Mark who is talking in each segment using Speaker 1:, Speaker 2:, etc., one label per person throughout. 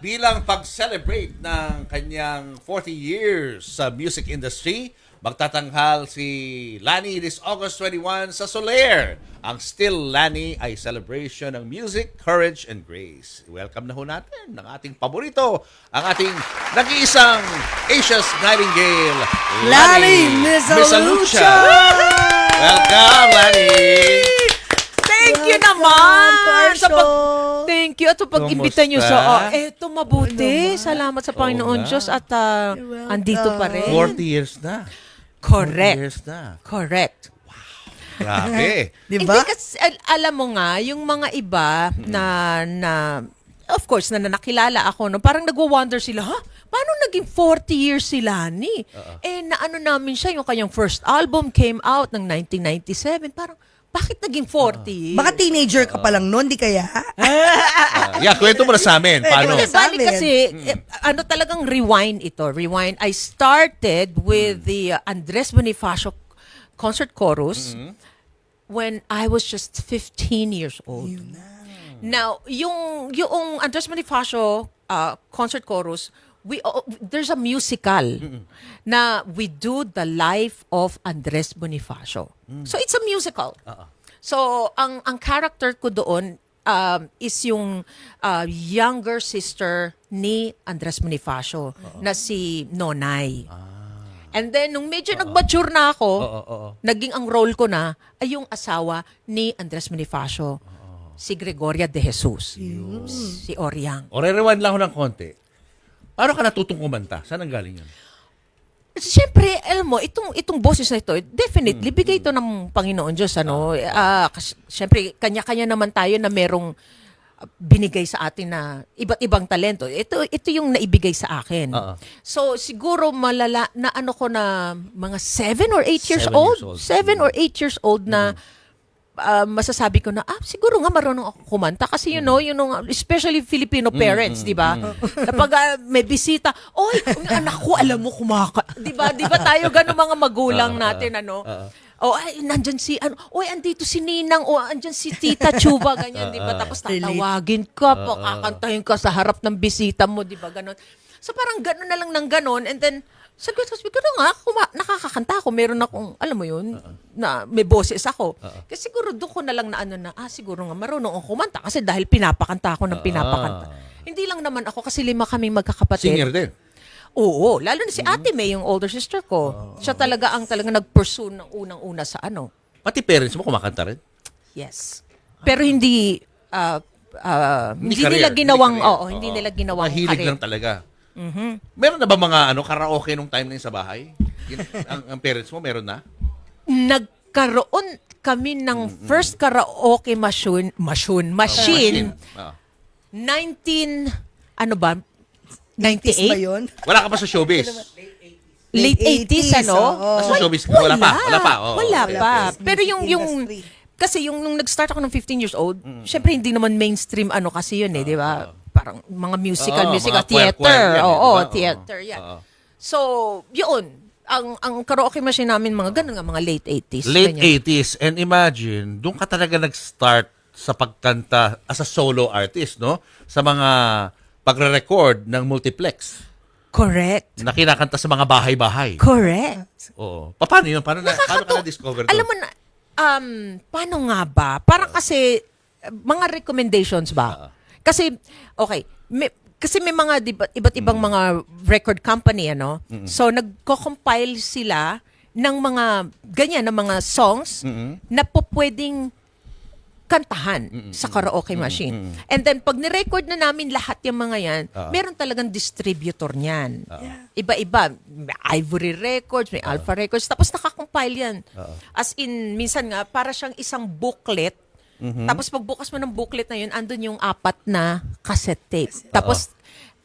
Speaker 1: bilang pag-celebrate ng kanyang 40 years sa music industry, magtatanghal si Lani this August 21 sa Soler. Ang Still Lani ay celebration ng music, courage, and grace. Welcome na ho natin ng ating paborito, ang ating nag-iisang Asia's Nightingale,
Speaker 2: Lani Misalucha!
Speaker 1: Welcome, Lani!
Speaker 2: Thank you naman! Thank you at sa pag-imbita nyo sa... eto, mabuti. Salamat sa Panginoon Diyos at andito pa rin.
Speaker 1: 40 years na. 40
Speaker 2: Correct.
Speaker 1: years na.
Speaker 2: Correct.
Speaker 1: Grabe.
Speaker 2: Diba? Hindi kasi, alam mo nga, yung mga iba na of course, na nakilala ako, no, parang nagwo-wonder sila, ha? Paano naging 40 years si Lani? Naano namin siya, yung kanyang first album came out ng 1997. Parang, bakit naging 40?
Speaker 3: Baka teenager ka pa lang noon, di kaya?
Speaker 1: Kwento mo na sa amin. Paano?
Speaker 2: Bali kasi, talagang rewind ito. Rewind. I started with the Andres Bonifacio concert chorus when I was just 15 years old. Now, yung Andres Bonifacio concert chorus, there's a musical na we do the life of Andres Bonifacio. So it's a musical. So ang character ko doon is yung younger sister ni Andres Bonifacio na si Nonay. And then nung medyo nag-mature na ako, naging ang role ko na ay yung asawa ni Andres Bonifacio, si Gregoria de Jesus, si Oriang.
Speaker 1: O re-rewind lang ako ng konti. Paano ka natutong kumanta? Saan ang galing yun?
Speaker 2: Siyempre, alam mo, itong boses na ito, definitely, bigay ito ng Panginoon Diyos. Kasi, siyempre, kanya-kanya naman tayo na merong binigay sa atin na iba't ibang talento. Ito yung naibigay sa akin. So, siguro malala, na ano ko na mga 7 or 8 years old. 7 or 8 years old na masasabi ko na, siguro nga marunong ako kumanta. Kasi especially Filipino parents, di ba? Kapag may bisita, oy, anak ko, alam mo, di ba tayo gano'ng mga magulang natin, nandyan si, andito si Ninang, andyan si Tita Chuba, ganyan, di ba? Tapos tatawagin ka, kakantahin ka sa harap ng bisita mo, di ba? Ganon. So parang gano'n na lang ng gano'n, and then, sabi ko nga, nakakakanta ako, meron akong, alam mo yun, na may boses ako. Kasi siguro doon ko na lang na siguro nga marunong ako kumanta kasi dahil pinapakanta ako ng pinapakanta. Hindi lang naman ako kasi 5 kaming magkakapatid.
Speaker 1: Singer din?
Speaker 2: Oo, lalo na si Ate May, yung older sister ko. Siya talaga ang nag-pursue ng unang-una sa ano.
Speaker 1: Pati parents mo kumakanta rin?
Speaker 2: Yes. Pero hindi nila ginawang, hindi nila ginawang
Speaker 1: mahilig
Speaker 2: karir.
Speaker 1: lang talaga. Meron na ba mga karaoke nung time na yun sa bahay? ang parents mo, meron na?
Speaker 2: Nagkaroon kami ng first karaoke machine. 19, ano ba? 98?
Speaker 3: Ba yun?
Speaker 1: Wala ka pa sa showbiz?
Speaker 2: Late 80s, ano?
Speaker 1: Nasa showbiz? Wala pa.
Speaker 2: Wala pa. Pero kasi nung nag-start ako ng 15 years old, syempre hindi naman mainstream kasi yun di ba? Parang mga musical, theater. Theater, yan. So, yun. Ang karaoke machine namin, mga ganun nga, mga late 80s.
Speaker 1: Late
Speaker 2: ganyan.
Speaker 1: 80s. And imagine, doon ka talaga nag-start sa pagkanta as a solo artist, no? Sa mga pagre-record ng multiplex.
Speaker 2: Correct.
Speaker 1: Na kinakanta sa mga bahay-bahay.
Speaker 2: Correct.
Speaker 1: Oo. Paano yun? Paano ka na-discover doon?
Speaker 2: Alam mo na, paano nga ba? Parang kasi, mga recommendations ba? Kasi, okay, kasi may mga iba't ibang mga record company, So, nagko-compile sila ng mga, ganyan, ng mga songs na pwedeng kantahan sa karaoke machine. And then, pag nirecord na namin lahat yung mga yan, meron talagang distributor niyan. Iba-iba. May Ivory Records, may Alpha Records, tapos nakakompile yan. As in, minsan nga, para siyang isang booklet. Tapos pagbukas mo ng booklet na yun, andun yung 4 na cassette tape. Tapos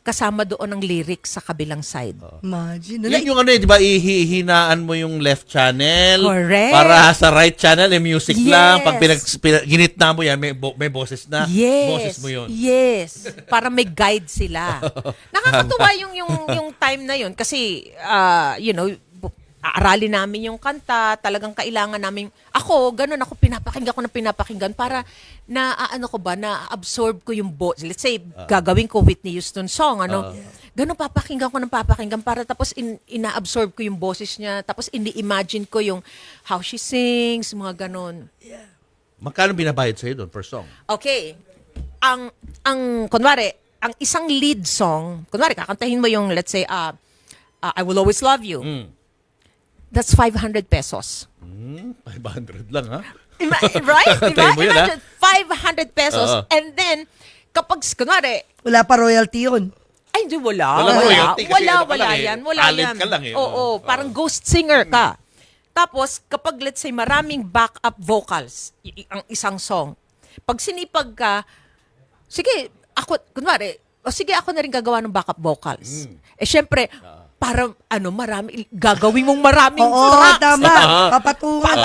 Speaker 2: kasama doon ang lyrics sa kabilang side.
Speaker 3: Imagine.
Speaker 1: Yun yung di ba, ihinaan mo yung left channel.
Speaker 2: Correct.
Speaker 1: Para sa right channel, music lang. Pag
Speaker 2: Yes.
Speaker 1: ginitna mo yan, may boses na. Boses mo yun.
Speaker 2: Yes. Para may guide sila. Nakakatuwa yung time na yun kasi, aaralin namin yung kanta, talagang kailangan namin, ako, ganun ako, pinapakinggan para na-absorb ko yung boses. Let's say, gagawin ko Whitney Houston song, ganun papakinggan ko para tapos ina-absorb ko yung boses niya, tapos ini-imagine ko yung how she sings, mga ganun.
Speaker 1: Magkano binabayad sa'yo doon per song?
Speaker 2: Okay. Kunwari, ang isang lead song, kunwari, kakantahin mo yung, let's say, I Will Always Love You. That's 500 pesos.
Speaker 1: 500 lang, ha?
Speaker 2: Right? Diba?
Speaker 1: Tayo mo yun, ha?
Speaker 2: Imagine, 500 pesos.
Speaker 1: Oo.
Speaker 2: And then, kapag, kunwari,
Speaker 3: Wala pa royalty yun.
Speaker 2: ay, hindi, wala.
Speaker 1: Walang royalty kasi ano ka
Speaker 2: Wala
Speaker 1: lang eh,
Speaker 2: yan. Wala
Speaker 1: talent
Speaker 2: yan.
Speaker 1: ka lang eh.
Speaker 2: Oo, parang ghost singer ka. Tapos, kapag, let's say, maraming backup vocals, ang isang song, pag sinipag ka, sige, kunwari, sige, ako na rin gagawa ng backup vocals. Syempre, para, gagawin mong maraming
Speaker 3: Oo,
Speaker 2: tracks.
Speaker 3: tama. Papatungan.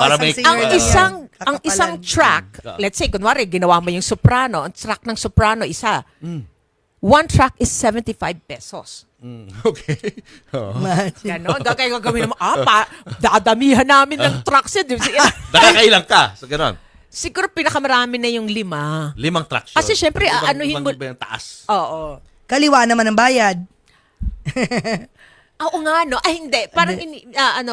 Speaker 1: Para may-
Speaker 2: Ang isang track, let's say, kunwari, ginawa mo yung soprano, ang track ng soprano, isa. One track is 75 pesos.
Speaker 1: Okay. Oo.
Speaker 2: Ganon, gagawin naman, dadamihan namin ng tracks yun.
Speaker 1: Nakakailang ka sa ganon.
Speaker 2: Siguro pinakamarami na yung 5.
Speaker 1: 5 tracks yun.
Speaker 2: Kasi syempre, anuhin mo-
Speaker 1: Ibang taas.
Speaker 2: Oo.
Speaker 3: Kaliwa naman ang bayad.
Speaker 2: Oo nga, no? Ay, hindi. Parang,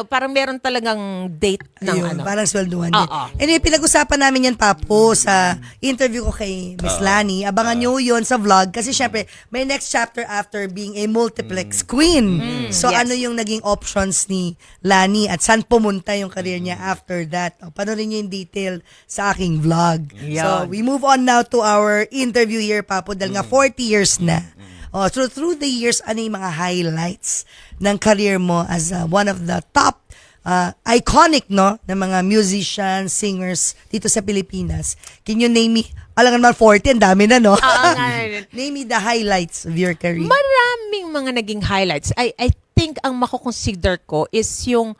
Speaker 2: parang meron talagang date ng
Speaker 3: Ayun, parang swelduhan din.
Speaker 2: Oo.
Speaker 3: Anyway, pinag-usapan namin yan, Papo, sa interview ko kay Miss Lani. Abangan nyo yun sa vlog kasi syempre, may next chapter after being a multiplex queen. So,
Speaker 2: yes.
Speaker 3: ano yung naging options ni Lani at saan pumunta yung career niya after that? O, panoorin nyo yung detail sa aking vlog. So,
Speaker 2: Yan.
Speaker 3: we move on now to our interview here, Papo, dahil nga 40 years na. Oh, so through the years, ano yung mga highlights ng career mo as one of the top iconic, no, na mga musicians, singers dito sa Pilipinas? Can you name me? Alam nga naman 40, ang dami na, no? Name me the highlights of your career.
Speaker 2: Maraming mga naging highlights. I think ang mako-consider ko is yung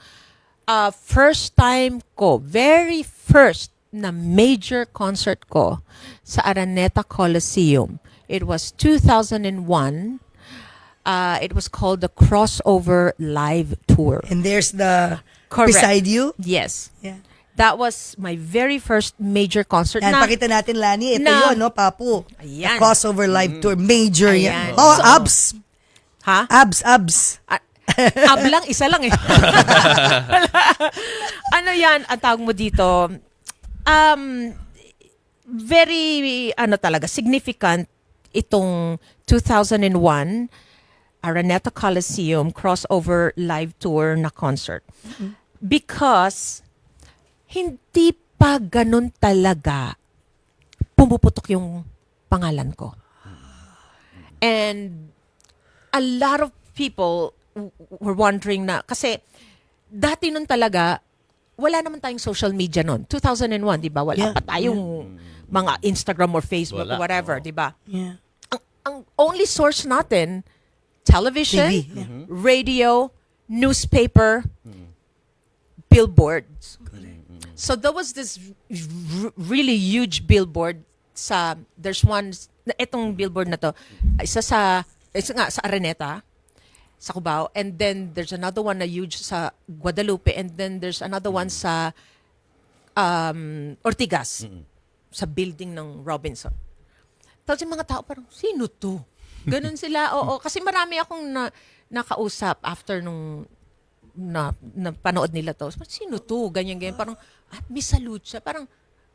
Speaker 2: first time ko, very first na major concert ko sa Araneta Coliseum. It was 2001. It was called the Crossover Live Tour.
Speaker 3: And there's the
Speaker 2: Correct.
Speaker 3: beside you.
Speaker 2: Yes.
Speaker 3: Yeah.
Speaker 2: That was my very first major concert.
Speaker 3: Yan,
Speaker 2: na,
Speaker 3: pakita natin, Lani. Ito
Speaker 2: na-
Speaker 3: yun, no, Papu.
Speaker 2: Ayan.
Speaker 3: The crossover live tour. Major
Speaker 2: Ayan.
Speaker 3: yan. Oh,
Speaker 2: So-
Speaker 3: abs.
Speaker 2: ha?
Speaker 3: Abs.
Speaker 2: Ab lang, isa lang eh. Ano yan, ang tawag mo dito? Very, talaga, significant itong 2001 Araneta Coliseum crossover live tour na concert. Because hindi pa ganun talaga pumuputok yung pangalan ko. And a lot of people were wondering na, kasi dati nun talaga, wala naman tayong social media nun. 2001, di ba? Wala
Speaker 3: Yeah.
Speaker 2: pa tayong mga Instagram or Facebook
Speaker 1: Wala.
Speaker 2: or whatever, di ba?
Speaker 3: Yeah.
Speaker 2: Ang only source natin, television,
Speaker 3: TV, yeah.
Speaker 2: radio, newspaper, billboards. So there was this really huge billboard there's one, itong billboard na to, isa sa Araneta, sa Cubao, and then there's another one na huge sa Guadalupe, and then there's another one sa Ortigas, sa building ng Robinson. Tapos yung mga tao parang, sino to? Ganun sila, oo. Kasi marami akong nakausap after nung panood nila to. Sino to? Ganyan. Parang, Miss Lucha. Parang,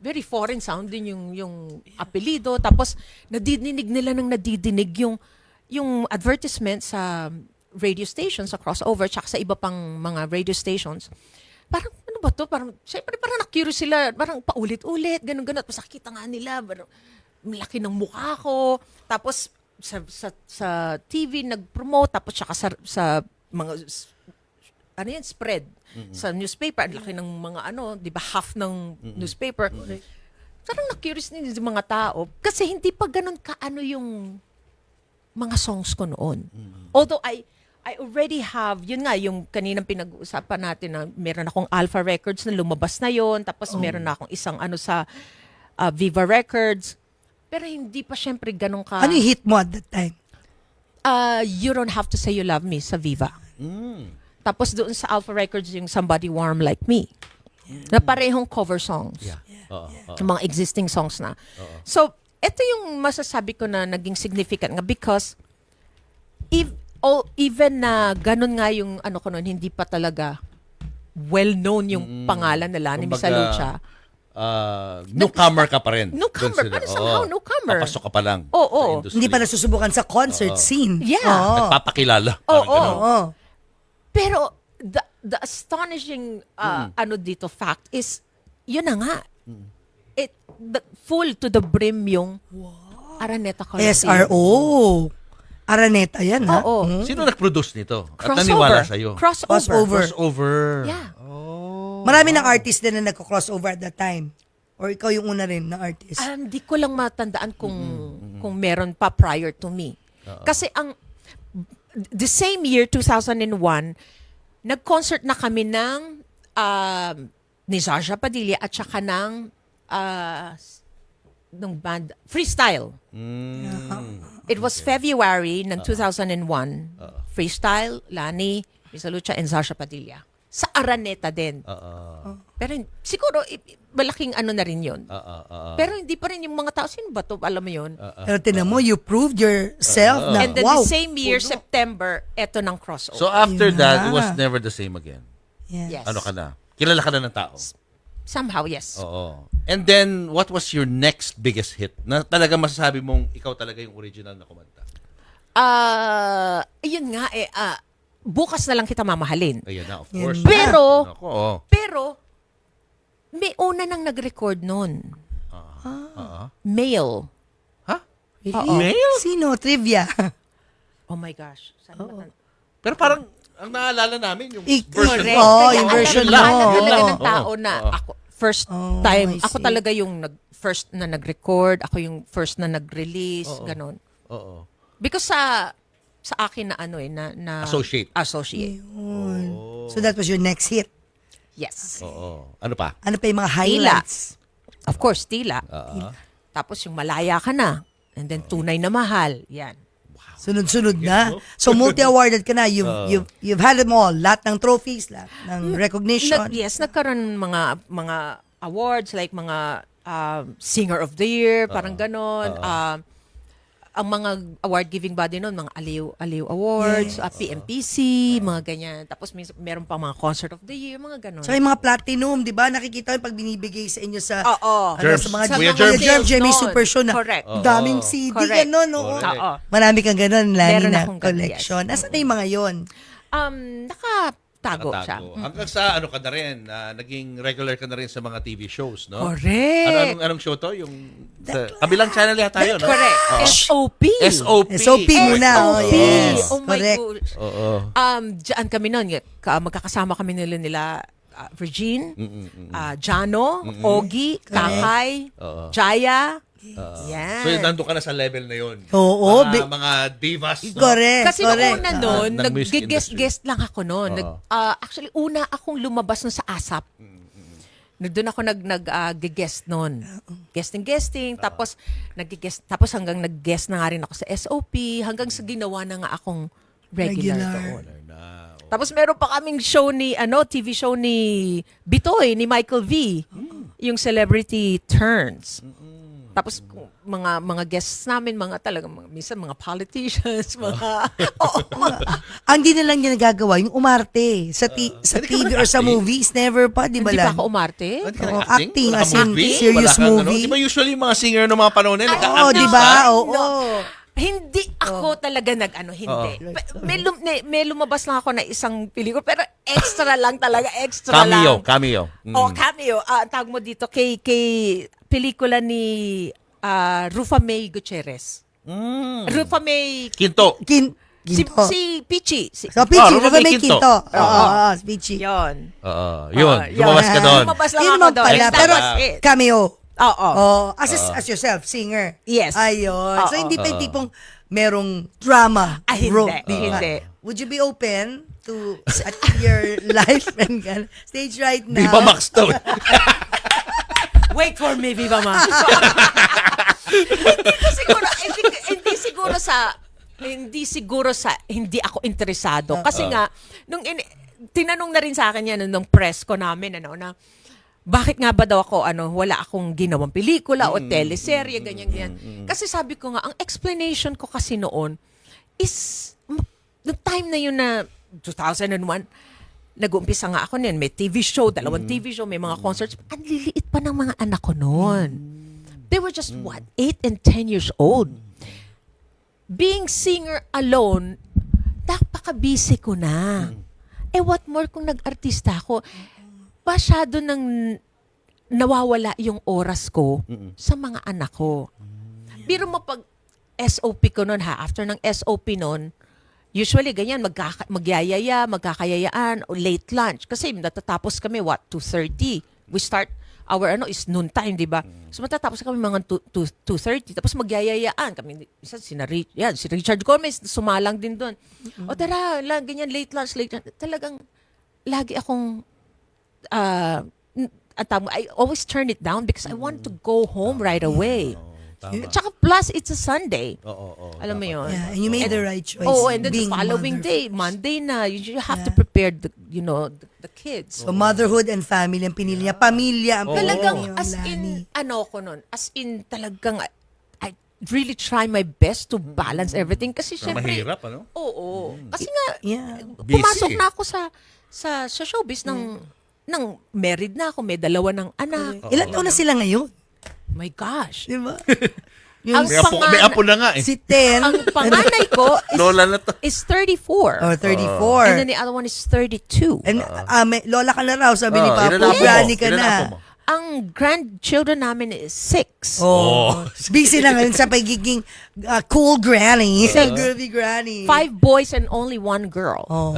Speaker 2: very foreign sounding yung apelido. Tapos, nadidinig yung advertisement sa radio stations, sa crossover, tsaka sa iba pang mga radio stations. Parang, ano ba to? Parang, syempre, parang na-curious sila. Parang paulit-ulit, ganun-ganun. Tapos nakita nga nila, parang, malaki ng mukha ko. Tapos, sa TV, nag-promote. Tapos, tsaka sa mga, spread. Sa newspaper, ang laki ng mga di ba, half ng newspaper. Parang na-curious din yung mga tao. Kasi hindi pa ganun yung mga songs ko noon. Although, I already have, yun nga, yung kaninang pinag-uusapan natin na meron akong Alpha Records na lumabas na yon, tapos meron na akong isang sa Viva Records. Pero hindi pa syempre ganun ka.
Speaker 3: Ano yung hit mo at that time?
Speaker 2: You Don't Have to Say You Love Me sa Viva. Tapos doon sa Alpha Records yung Somebody Warm Like Me. Na parehong cover songs.
Speaker 1: Yeah. Oo.
Speaker 2: Yung mga existing songs na. So, ito yung masasabi ko na naging significant nga because even na ganun nga yung ano ko noon, hindi pa talaga well-known yung pangalan nila ni Miss
Speaker 1: Kumbaga,
Speaker 2: Lucha.
Speaker 1: Newcomer ka pa rin.
Speaker 2: Newcomer,
Speaker 1: Doon sila.
Speaker 2: pero somehow newcomer.
Speaker 1: Papasok ka pa lang.
Speaker 2: Oo.
Speaker 1: sa industry.
Speaker 3: Hindi pa nasusubukan sa concert scene.
Speaker 2: Yeah.
Speaker 3: Oo.
Speaker 1: Nagpapakilala.
Speaker 2: Oo.
Speaker 1: Parang ganun.
Speaker 3: Oo.
Speaker 2: Pero the astonishing ano dito fact is yun na nga. Full to the brim yung Araneta Coliseum.
Speaker 3: SRO. Araneta yan, ha?
Speaker 2: Oo.
Speaker 1: Sino nag-produce nito? At
Speaker 2: Crossover.
Speaker 1: naniwala sa'yo?
Speaker 2: Crossover.
Speaker 1: Crossover.
Speaker 2: Yeah.
Speaker 1: Oh.
Speaker 3: Marami ng artist din na nagko-crossover at that time. Or ikaw yung una rin na artist.
Speaker 2: Di ko lang matandaan kung meron pa prior to me. Kasi the same year, 2001, nag-concert na kami ng ni Zaja Padilla at saka ng band Freestyle. It was February ng 2001. Freestyle, Lani, Miss Lucha, and Zaja Padilla. Sa Araneta din. Pero siguro, malaking ano na rin yun. Pero hindi pa rin yung mga tao, sino ba to? Alam mo yun?
Speaker 3: Pero tinan mo, you proved yourself na,
Speaker 2: And then
Speaker 3: wow.
Speaker 2: the same year, September, eto ng crossover.
Speaker 1: So after
Speaker 3: Yun
Speaker 1: that, it
Speaker 3: na.
Speaker 1: was never the same again.
Speaker 3: Yeah.
Speaker 2: Yes.
Speaker 1: Ano ka na? Kilala ka na ng tao.
Speaker 2: Somehow, yes.
Speaker 1: Oo. And then, what was your next biggest hit? Na talaga masasabi mong ikaw talaga yung original na kumanta?
Speaker 2: Yun nga bukas na lang kita mamahalin.
Speaker 1: Ayan na, of course.
Speaker 2: Pero,
Speaker 1: Ako, oh.
Speaker 2: pero, may una nang nag-record nun. Male.
Speaker 1: Ha?
Speaker 3: Really?
Speaker 1: Male?
Speaker 3: Sino? Trivia.
Speaker 2: Oh my gosh.
Speaker 1: Pero parang, ang naalala namin yung
Speaker 3: Ik-
Speaker 1: version
Speaker 2: Correct.
Speaker 1: mo.
Speaker 3: Oo,
Speaker 2: Kaya
Speaker 3: yung
Speaker 2: alam
Speaker 3: version
Speaker 2: talaga
Speaker 3: mo.
Speaker 2: ng
Speaker 1: Oo.
Speaker 2: tao na ako, first
Speaker 3: Oh,
Speaker 2: time,
Speaker 3: I
Speaker 2: ako
Speaker 3: see.
Speaker 2: talaga yung first na nag-record, ako yung first na nag-release, ganon.
Speaker 1: Oo.
Speaker 2: Because sa akin na na
Speaker 1: Associate.
Speaker 3: Yun. So that was your next hit.
Speaker 2: Yes.
Speaker 1: Oo. Ano pa?
Speaker 3: Ano pa yung mga highlights?
Speaker 2: Of course, Tila. Tapos yung Malaya Ka Na. And then Tunay na Mahal. Yan.
Speaker 3: Sunod-sunod na. So multi-awarded ka na. You've had them all. Lahat ng trophies, lahat ng recognition.
Speaker 2: Nagkaroon mga awards like mga Singer of the Year, parang ganon. Ang mga award-giving body noon, mga Aliw Awards, PMPC, mga ganyan. Tapos meron pa mga Concert of the Year, mga ganon.
Speaker 3: So yung mga platinum, di ba? Nakikita yung pag binibigay sa inyo sa,
Speaker 2: Oo.
Speaker 1: Germs.
Speaker 3: sa mga
Speaker 1: Kuya
Speaker 3: Kuya
Speaker 1: Germs.
Speaker 3: Germs, Jimmy
Speaker 2: Noon.
Speaker 3: Super Show na
Speaker 2: Correct.
Speaker 3: daming CD,
Speaker 2: Correct.
Speaker 3: gano'n, oo.
Speaker 1: Correct.
Speaker 2: Oo.
Speaker 3: Marami kang gano'n, Lani,
Speaker 2: Meron
Speaker 3: na
Speaker 2: akong ganun,
Speaker 3: collection. Nasaan na yung mga yon?
Speaker 2: Nakatago siya.
Speaker 1: Hanggang sa ano ka na rin, naging regular ka na rin sa mga TV shows, no?
Speaker 2: Correct.
Speaker 1: Anong show to? Yung sa kabilang channel yata yun, no?
Speaker 2: Correct.
Speaker 1: Oo.
Speaker 2: SOP.
Speaker 1: SOP.
Speaker 3: SOP muna. Oh,
Speaker 2: SOP.
Speaker 3: yes.
Speaker 2: Oh my
Speaker 3: Correct.
Speaker 2: gosh.
Speaker 1: Oo.
Speaker 2: Diyan kami noon. Magkakasama kami nila Regine, Jano, Ogie, Kakay, Jaya. Yan.
Speaker 1: So, nandun ka na sa level na yun.
Speaker 3: Oo,
Speaker 1: Mga divas. No?
Speaker 3: Correct.
Speaker 2: Kasi
Speaker 3: correct.
Speaker 2: noong una noon,
Speaker 1: ng music
Speaker 2: nag-guest lang ako noon.
Speaker 1: Oo.
Speaker 2: Actually, una akong lumabas nun sa ASAP. Doon ako nag-guest noon. Guesting. Tapos, tapos hanggang nag-guest na nga rin ako sa SOP. Hanggang sa ginawa na nga akong regular doon. Tapos meron pa kaming show TV show ni Bitoy, ni Michael V. Yung Celebrity Turns. Tapos mga guests namin, minsan mga politicians,
Speaker 3: Ang di na lang niya nagagawa, yung umarte sa TV or sa
Speaker 1: nag-acting?
Speaker 3: movies, never pa, di ba
Speaker 2: Hindi
Speaker 3: lang?
Speaker 2: pa ako umarte.
Speaker 1: Hindi ka
Speaker 3: Oo,
Speaker 1: nag-acting?
Speaker 3: acting,
Speaker 1: Wala
Speaker 3: as
Speaker 1: kang
Speaker 3: in
Speaker 1: movie?
Speaker 3: serious
Speaker 1: Wala kang
Speaker 3: movie.
Speaker 1: Di ba usually yung mga singer ng mga panahon na
Speaker 3: Oo,
Speaker 1: nag-acting
Speaker 3: di ba?
Speaker 1: ka?
Speaker 3: Oo.
Speaker 2: Hindi ako talaga hindi. May lumabas lang ako na isang pelikula, pero extra lang talaga, extra lang.
Speaker 1: Cameo.
Speaker 2: Oh, cameo. Tawag mo dito kay pelikula ni Rufa May Gutierrez. Rufa May
Speaker 1: Quinto.
Speaker 3: Ginto.
Speaker 2: si Pichi.
Speaker 3: So, Pichi,
Speaker 1: Rufa
Speaker 3: Rufa
Speaker 1: May
Speaker 3: May
Speaker 1: Quinto.
Speaker 3: Quinto. Oo, Pichi.
Speaker 2: Yon.
Speaker 1: Yun. Lumabas ka doon.
Speaker 2: Lumabas lang
Speaker 3: Yun
Speaker 2: ako
Speaker 3: naman
Speaker 2: doon.
Speaker 3: pala,
Speaker 2: That
Speaker 3: pero
Speaker 2: was it.
Speaker 3: cameo.
Speaker 2: Oo.
Speaker 3: Oh, as yourself, singer.
Speaker 2: Yes.
Speaker 3: Ayun. So,
Speaker 2: Oo.
Speaker 3: hindi pa yung tipong merong drama.
Speaker 2: Hindi. Hindi.
Speaker 3: Would you be open to at your life and stage right now?
Speaker 1: Viva Max to.
Speaker 2: Wait for me, Viva Max. hindi siguro sa hindi ako interesado kasi nga nung tinanong na rin sa akin yan nung press ko namin, na bakit nga ba daw ako, wala akong ginawang pelikula o teleserye, ganyan. Kasi sabi ko nga, ang explanation ko kasi noon is, the time na yun na 2001, nag-uumpisa nga ako nun, may TV show, dalawang TV show, may mga concerts. Ang liliit pa ng mga anak ko noon. They were just, 8 and 10 years old. Being singer alone, napaka-busy ko na. What more kung nag-artista ako? Masyado nang nawawala yung oras ko sa mga anak ko. Pero mapag SOP ko nun after ng SOP nun, usually ganyan, magyayaya, magkakayayaan, o late lunch. Kasi natatapos kami, 2:30. We start, our is noon time, di ba? So matatapos kami mga 2:30. Tapos magyayayaan. Kami, si Richard Gomez, sumalang din doon. O tara, ganyan, late lunch. Talagang, lagi akong, I always turn it down because I want to go home right away. Tsaka plus, it's a Sunday. Alam mo yun?
Speaker 3: Yeah, and you made the right choice.
Speaker 2: And then the
Speaker 3: being
Speaker 2: following
Speaker 3: mother
Speaker 2: day,
Speaker 3: first.
Speaker 2: Monday na, you have to prepare the kids.
Speaker 3: So motherhood and family ang pinili niya. Pamilya ang pinili
Speaker 2: Talagang
Speaker 3: niya,
Speaker 2: as
Speaker 3: Lani.
Speaker 2: in, talagang, I really try my best to balance everything. Kasi syempre,
Speaker 1: Mahirap,
Speaker 2: Oo. Kasi nga,
Speaker 3: Yeah.
Speaker 2: pumasok
Speaker 1: Busy.
Speaker 2: na ako sa showbiz ng married na ako, may 2 ng anak.
Speaker 3: Ilan taon na sila ngayon?
Speaker 2: My gosh.
Speaker 3: Di ba?
Speaker 2: Ang
Speaker 1: May apo na nga eh.
Speaker 3: Si Ten.
Speaker 2: Ang panganay ko
Speaker 1: Lola na to.
Speaker 2: is 34.
Speaker 3: Oh, 34.
Speaker 2: And then the other one is 32.
Speaker 3: And lola ka na raw, sabi ni Papa.
Speaker 1: ilan apo mo?
Speaker 3: Granny ka
Speaker 1: Ilan
Speaker 3: na.
Speaker 1: apo mo?
Speaker 2: Ang grandchildren namin is 6.
Speaker 3: Oh. Busy na ngayon sa pagiging cool granny. Groovy granny.
Speaker 2: 5 boys and only 1 girl.
Speaker 3: Oh.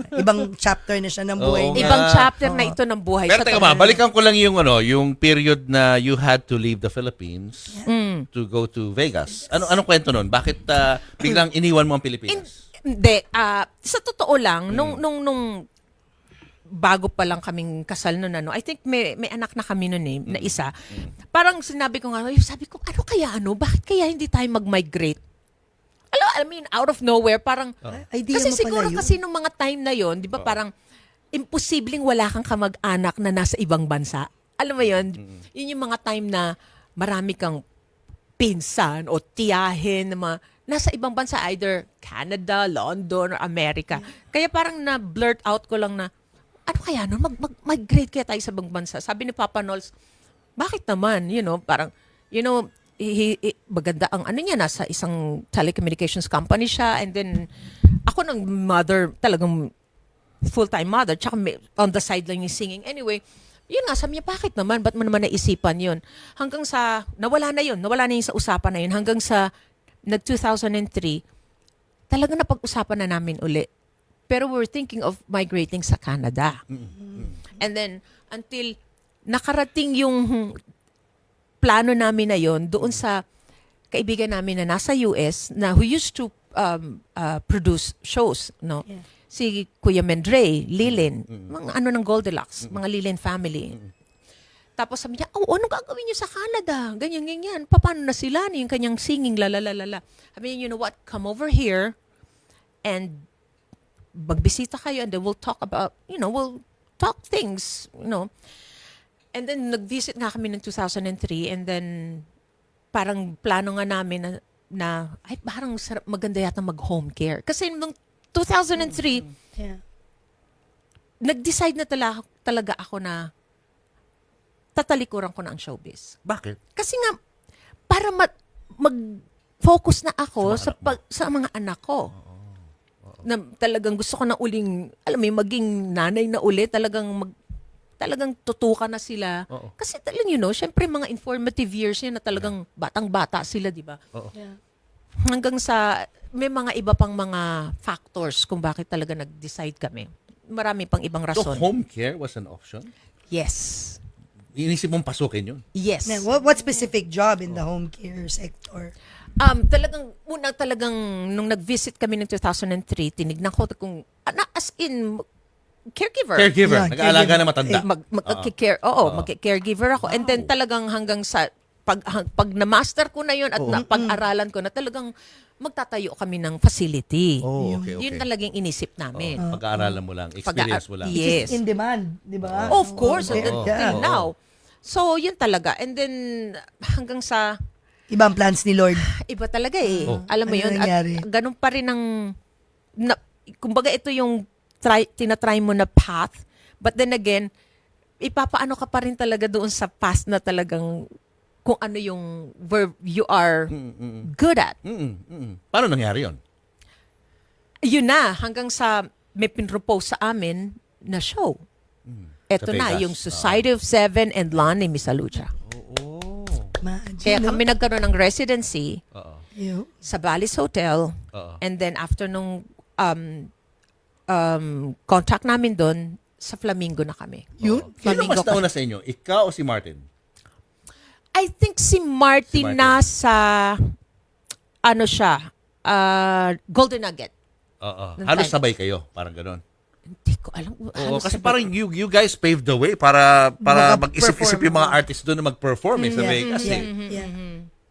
Speaker 3: Ibang chapter na siya ng buhay
Speaker 1: Oo
Speaker 3: niya.
Speaker 2: Ibang chapter na ito ng buhay.
Speaker 1: Pero
Speaker 2: Sa
Speaker 1: teka
Speaker 2: totoo.
Speaker 1: balikan ko lang yung period na you had to leave the Philippines to go to Vegas. Anong kwento nun? Bakit biglang iniwan mo ang Pilipinas?
Speaker 2: Hindi. Sa totoo lang, nung bago pa lang kaming kasal noon, I think may anak na kami noon na isa. Parang sinabi ko nga, bakit kaya hindi tayo mag-migrate? I mean, out of nowhere, parang,
Speaker 3: Idea
Speaker 2: kasi
Speaker 3: mo
Speaker 2: siguro
Speaker 3: pala yun.
Speaker 2: kasi nung mga time na yon, di ba parang, imposibleng wala kang kamag-anak na nasa ibang bansa. Alam mo yun? Yun yung mga time na marami kang pinsan o tiyahin na mga, nasa ibang bansa, either Canada, London, or America. Kaya parang na-blurt out ko lang na, ano kaya nun? Mag-migrate kaya tayo sa ibang bansa. Sabi ni Papa Nols, bakit naman? Parang, maganda ang niya, nasa isang telecommunications company siya, and then, ako ng mother, talagang full-time mother, tsaka on the side lang yung singing. Anyway, yun nga, sabi niya, bakit naman? Ba't mo naman naisipan yun? Hanggang sa, nawala na yung sa usapan na yun, hanggang sa, nag-2003, talagang napag-usapan na namin uli. Pero we're thinking of migrating sa Canada. And then, until nakarating yung plano namin na yon doon sa kaibigan namin na nasa US, na who used to produce shows, no?
Speaker 3: Yeah.
Speaker 2: Si Kuya Mendrey, Lilin, mga ng Goldilocks, mga Lilin family. Tapos sabi niya, anong gagawin niyo sa Canada? Ganyan. Paano na sila? Yung kanyang singing, lalalala. Sabi niya, you know what? Come over here and magbisita kayo, and then we'll talk about, we'll talk things, And then nag-visit nga kami ng 2003, and then parang plano nga namin na ay parang maganda yata mag-home care. Kasi nung 2003,
Speaker 3: Yeah.
Speaker 2: nag-decide na talaga ako na tatalikuran ko na ang showbiz.
Speaker 1: Bakit?
Speaker 2: Kasi nga, para mag-focus na ako sa mga anak ko. Na talagang gusto ko na uling, maging nanay na uli, talagang tutukan na sila.
Speaker 1: Oo.
Speaker 2: Kasi talagang, syempre mga informative years yan na talagang batang-bata sila, di ba?
Speaker 3: Yeah.
Speaker 2: Hanggang sa, may mga iba pang mga factors kung bakit talaga nag-decide kami. Marami pang ibang
Speaker 1: So
Speaker 2: rason.
Speaker 1: home care was an option?
Speaker 2: Yes.
Speaker 1: Inisip mong pasukin yun?
Speaker 2: Yes.
Speaker 3: Now, what specific job in the home care sector?
Speaker 2: Talagang, nung nag-visit kami ng 2003, tinignan ko kung, as in, caregiver.
Speaker 1: Caregiver.
Speaker 3: Yeah,
Speaker 1: Nag-aalaga
Speaker 3: caregiver.
Speaker 1: na matanda.
Speaker 2: Mag-caregiver ako. And then talagang hanggang sa, pag na-master ko na yun at pag-aralan ko na talagang, magtatayo kami ng facility.
Speaker 1: Oh, okay.
Speaker 2: Yun talagang inisip namin.
Speaker 1: Pag-aaralan mo lang, experience mo lang.
Speaker 2: Yes.
Speaker 3: In demand, di ba?
Speaker 2: Of course,
Speaker 3: Okay.
Speaker 2: until
Speaker 3: Yeah.
Speaker 2: now. So, yun talaga. And then, hanggang sa,
Speaker 3: Ibang plans ni Lord.
Speaker 2: iba talaga eh. Alam mo
Speaker 3: Ano
Speaker 2: yun.
Speaker 3: nangyari?
Speaker 2: At ganun pa rin ang, kumbaga ito yung tinatry mo na path. But then again, ipapaano ka pa rin talaga doon sa past na talagang kung ano yung where you are good at.
Speaker 1: Paano nangyari yun?
Speaker 2: Yun na, hanggang sa may pinropose sa amin na show. Ito
Speaker 1: Sa
Speaker 2: na,
Speaker 1: Vegas.
Speaker 2: yung Society of Seven and Lonnie Misalucha.
Speaker 3: Imagine,
Speaker 2: Kaya
Speaker 3: no?
Speaker 2: kami nagkaroon ng residency
Speaker 1: Oo.
Speaker 3: Yo.
Speaker 2: sa Bally's Hotel.
Speaker 1: Oo.
Speaker 2: And then after nung contract namin doon, sa Flamingo na kami.
Speaker 3: Yun.
Speaker 1: Sino mas
Speaker 2: Flamingo
Speaker 1: nauna sa inyo? Ikaw o si Martin?
Speaker 2: I think si Martin,
Speaker 1: Si Martin.
Speaker 2: nasa, ano siya, Golden Nugget.
Speaker 1: Oo.
Speaker 2: Nung
Speaker 1: Halos
Speaker 2: time.
Speaker 1: sabay kayo. Parang ganon.
Speaker 2: Hindi ko alam.
Speaker 1: Oo,
Speaker 2: halos
Speaker 1: kasi
Speaker 2: sabay
Speaker 1: parang
Speaker 2: ko.
Speaker 1: you guys paved the way para
Speaker 3: Mag-perform.
Speaker 1: mag-isip-isip yung mga artists doon na mag-perform sa Vegas.
Speaker 3: Yeah.
Speaker 1: Eh.
Speaker 3: Yeah.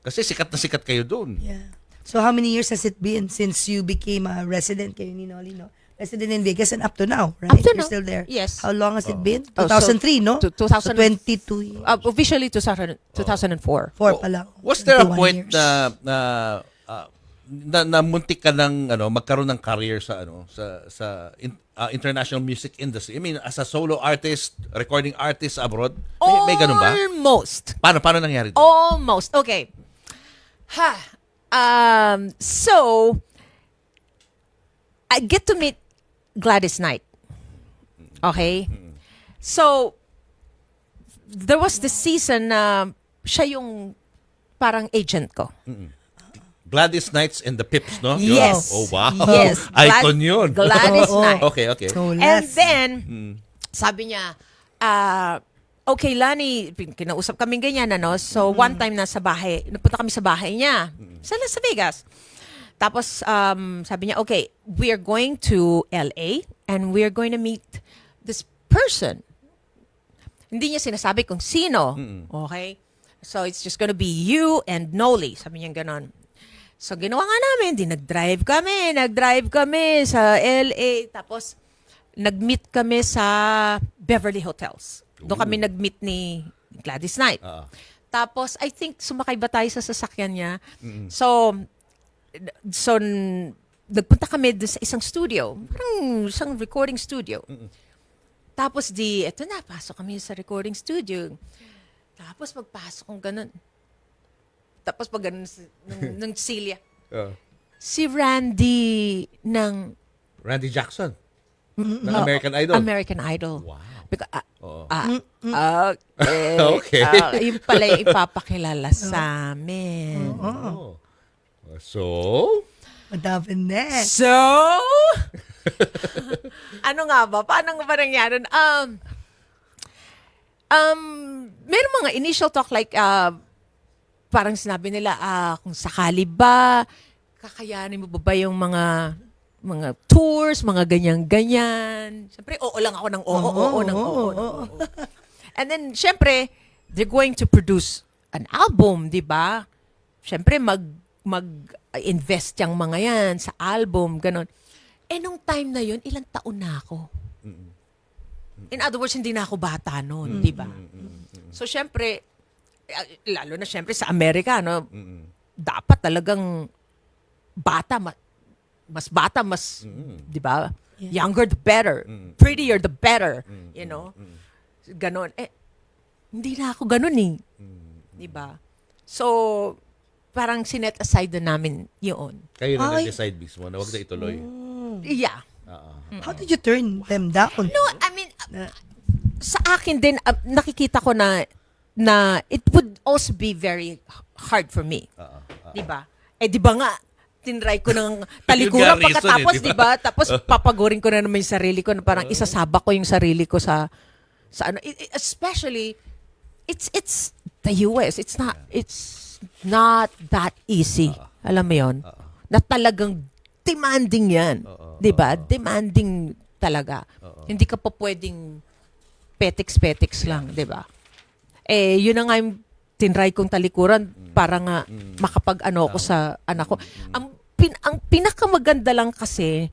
Speaker 1: Kasi sikat na sikat kayo doon.
Speaker 3: Yeah. So how many years has it been since you became a resident kayo ni Noli, no? Resident in Vegas and up to now, right?
Speaker 2: Up to
Speaker 3: You're
Speaker 2: now.
Speaker 3: still there.
Speaker 2: Yes.
Speaker 3: How long has it been?
Speaker 2: Oh, so
Speaker 3: 2003, no?
Speaker 2: 2000
Speaker 3: So 22 years.
Speaker 2: Officially 2004.
Speaker 3: 4 pa lang.
Speaker 1: Was there a
Speaker 3: 21
Speaker 1: point
Speaker 3: years.
Speaker 1: na muntik ka ng magkaroon ng career sa international music industry? I mean, as a solo artist, recording artist abroad, may ganun ba?
Speaker 2: Almost.
Speaker 1: Paano nangyari doon?
Speaker 2: Almost. Okay. So, I get to meet Gladys Knight. Okay? So, there was this season na siya yung parang agent ko.
Speaker 1: Gladys Knights and the Pips, no?
Speaker 2: Yes.
Speaker 1: Oh, wow.
Speaker 2: Yes.
Speaker 1: Icon yun.
Speaker 2: Gladys
Speaker 3: Oo.
Speaker 2: Knight.
Speaker 1: Okay.
Speaker 3: So,
Speaker 2: And
Speaker 3: last.
Speaker 2: then, sabi niya, okay, Lani, kinausap kami ganyan, ano? So, one time nasa bahay, napunta kami sa bahay niya, sa Las Vegas. Tapos, sabi niya, okay, we are going to LA and we are going to meet this person. Hindi niya sinasabi kung sino. Okay? So, it's just gonna be you and Noli. Sabi niya ganon. So, ginawa nga namin. Nag-drive kami sa LA. Tapos, nag-meet kami sa Beverly Hotels. Doon kami nag-meet ni Gladys Knight. Tapos, I think, sumakay ba tayo sa sasakyan niya? So, nagpunta kami doon sa isang studio. Parang isang recording studio. Tapos, eto na, pasok kami sa recording studio. Tapos, pagpasok kong ganun. Tapos, pag ganun, ng Celia. Si Randy ng
Speaker 1: Randy Jackson. Ng American Idol.
Speaker 2: American Idol.
Speaker 1: Wow.
Speaker 2: Because,
Speaker 1: Oo.
Speaker 2: okay.
Speaker 1: Okay.
Speaker 2: Yun pala yung ipapakilala sa amin.
Speaker 1: Oh. So?
Speaker 3: What happened next?
Speaker 2: So, ano nga ba? Paano nga ba nangyari? Meron mga initial talk like, parang sinabi nila, kung sakali ba, kakayanin mo ba yung mga tours, mga ganyan-ganyan. Siyempre, oo lang ako ng oo. And then, siyempre, they're going to produce an album, di ba? Siyempre, mag-invest yung mga yan sa album, ganon. Eh, nung time na yun, ilang taon na ako. In other words, hindi na ako bata noon, di ba? So, syempre, lalo na syempre sa Amerika, no, dapat talagang bata, mas, di ba? Younger the better. Prettier the better. You know? Ganon. Eh, hindi na ako ganon eh. Di ba? So, parang sinet aside na namin yun.
Speaker 1: Kayo na
Speaker 3: Ay.
Speaker 1: nag-decide mismo na huwag na ituloy.
Speaker 2: Yeah.
Speaker 3: How did you turn them down?
Speaker 2: No, I mean, sa akin din, nakikita ko na it would also be very hard for me. Di ba? Eh, di ba nga, tinry ko ng talikuran
Speaker 1: Yun nga reason
Speaker 2: pagkatapos,
Speaker 1: eh, di
Speaker 2: di ba? Tapos papagurin ko na naman yung sarili ko, na parang isasabak ko yung sarili ko sa ano. Especially, it's the US. It's not that easy. Alam mo yon? Na talagang demanding yan. Di ba? Demanding talaga. Hindi ka pa pwedeng petiks lang, di ba? Eh, yun na nga yung tinry kong talikuran para nga makapag-ano ko sa anak ko. Ang ang pinakamaganda lang kasi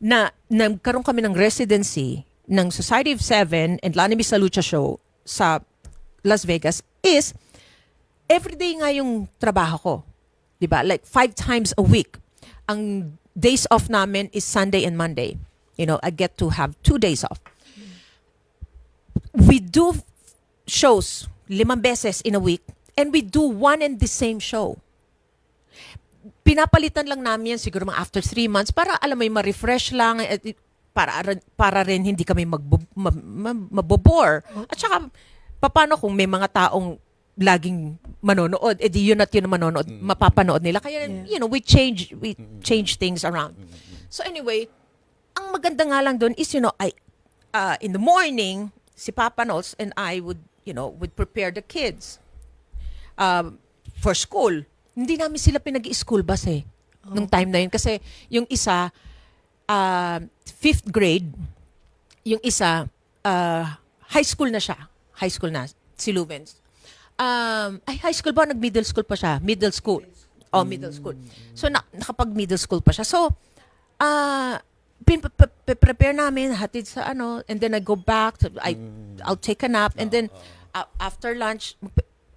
Speaker 2: na nagkaroon kami ng residency ng Society of Seven and Lani Misalucha show sa Las Vegas is everyday nga yung trabaho ko. 'Di ba? Like 5 times a week. Ang days off namin is Sunday and Monday. You know, I get to have 2 days off. We do shows 5 beses in a week and we do one and the same show. Pinapalitan lang namin yan siguro mga after 3 months para alam mo yung ma-refresh lang para rin hindi kami mabobore. At saka paano kung may mga taong laging manonood, di yun at yun ang manonood, mapapanood nila. Kaya, you know, we change things around. So anyway, ang maganda nga lang doon is, you know, in the morning, si Papa Nols and I would prepare the kids for school. Hindi namin sila pinag-i-school bus nung time na yun. Kasi yung isa, 5th grade, yung isa, high school na siya. High school na, si Lubens. High school ba? Nag-middle school pa siya. Middle school. Middle school. So, nakapag-middle school pa siya. So, prepare namin, hatid sa and then I go back, I'll take a nap, and then after lunch,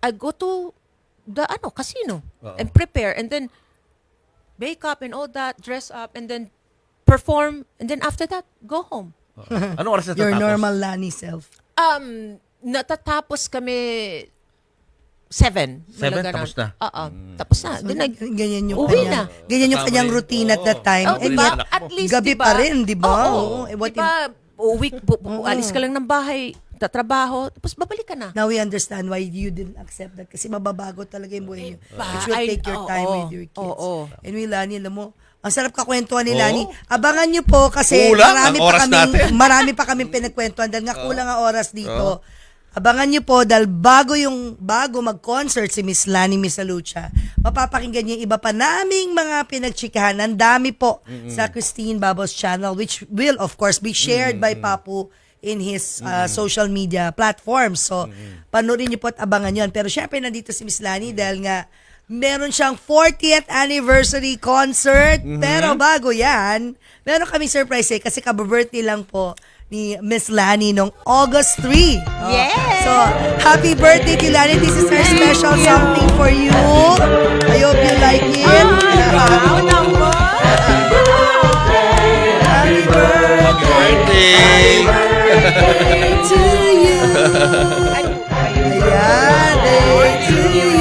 Speaker 2: I go to the casino and prepare, and then wake up and all that, dress up, and then perform, and then after that, go home.
Speaker 1: Anong oras na
Speaker 3: Your
Speaker 1: tatapos?
Speaker 3: normal Lani self.
Speaker 2: Natatapos kami 7.
Speaker 1: 7? Tapos na?
Speaker 2: Oo. Tapos na.
Speaker 3: So,
Speaker 2: Then
Speaker 3: ganyan yung
Speaker 2: uwi
Speaker 3: kanya.
Speaker 2: na.
Speaker 3: Ganyan yung
Speaker 1: Kasama
Speaker 3: kanyang
Speaker 1: rin.
Speaker 3: routine at that time.
Speaker 2: Oh,
Speaker 3: And
Speaker 2: diba?
Speaker 3: yet,
Speaker 2: At least,
Speaker 3: gabi
Speaker 2: diba?
Speaker 3: pa rin, di ba?
Speaker 2: Oo.
Speaker 3: What
Speaker 2: Diba, alis ka lang ng bahay, tatrabaho, tapos babalik ka na.
Speaker 3: Now we understand why you didn't accept that kasi mababago talaga yung buhay niyo. Which will take your time with your kids.
Speaker 2: Oo.
Speaker 3: Anyway, Lani, alam mo, ang sarap kakwentuhan ni Lani. Abangan niyo po kasi
Speaker 1: Kulang ang oras natin.
Speaker 3: marami pa kaming pinagkwentuhan dahil nga kulang ang oras dito. Abangan niyo po dahil bago mag-concert si Miss Lani Misalucha, mapapakinggan niyo yung iba pa naming mga pinagchikahan. Ang dami po sa Christine Babos channel which will of course be shared by Papu in his social media platforms. So, panoorin niyo po at abangan yun. Pero syempre nandito si Miss Lani dahil nga meron siyang 40th anniversary concert. Pero bago yan, meron kaming surprise kasi kababirthday lang po ni Miss Lani noong August 3.
Speaker 2: Yes!
Speaker 3: So, happy birthday to Lani. This is her special something for you. I hope you like it. Happy birthday to you. Ayan, to you.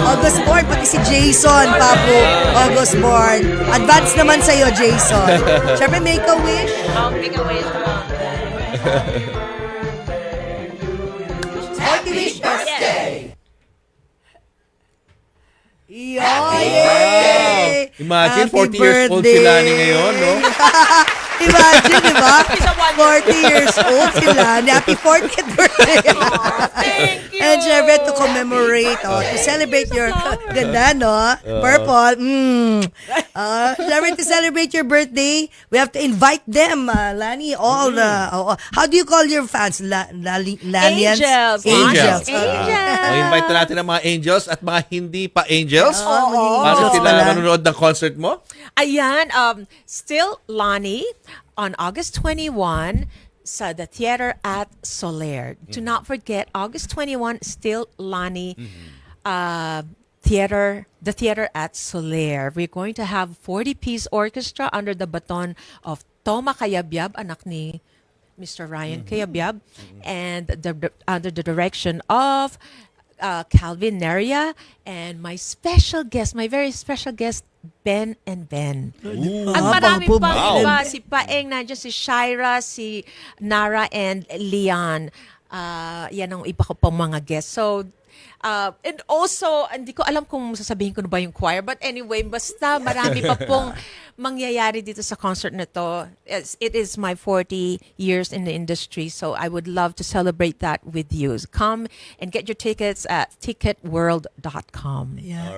Speaker 3: August born, pati si Jason, Papu. August born. Advance naman sa'yo, Jason. Siyempre, make a wish.
Speaker 2: I'll make a wish.
Speaker 3: 40 wish birthday.
Speaker 1: Wow!
Speaker 3: Yay!
Speaker 1: Imagine,
Speaker 3: Happy
Speaker 1: 40 years old si
Speaker 3: birthday.
Speaker 1: Lani ngayon, no?
Speaker 3: Imagine, di ba? 40 years old si Lani. Happy 40th birthday.
Speaker 2: Thank you!
Speaker 3: And syempre, to commemorate, to celebrate your, ganda, no? Purple. Syempre, to celebrate your birthday, we have to invite them, Lani, all the, how do you call your fans? Lanians?
Speaker 2: Angels.
Speaker 3: Angels.
Speaker 2: Angels.
Speaker 1: Invite na natin ang mga angels at mga hindi pa angels.
Speaker 3: Oo.
Speaker 1: Para
Speaker 3: Angels
Speaker 1: sila
Speaker 3: pala.
Speaker 1: manonood ng concert mo.
Speaker 2: Ayan, still Lani on August 21 sa the theater at Soler. Do not forget, August 21, still Lani theater, the theater at Soler. We're going to have 40-piece orchestra under the baton of Toma Cayabyab, anak ni Mr. Ryan Cayabyab, and under the direction of Calvin Neria and my very special guest, Ben and Ben. At marami
Speaker 3: Papu,
Speaker 2: pang
Speaker 1: wow.
Speaker 2: iba. Si Paeng, nandiyan si Shira, si Nara, and Leon. Yan ang iba ko pang mga guests. So, and also, hindi ko alam kung sasabihin ko na ba yung choir. But anyway, basta marami pa pong mangyayari dito sa concert na to. It is my 40 years in the industry. So, I would love to celebrate that with you. Come and get your tickets at ticketworld.com.
Speaker 3: Yeah.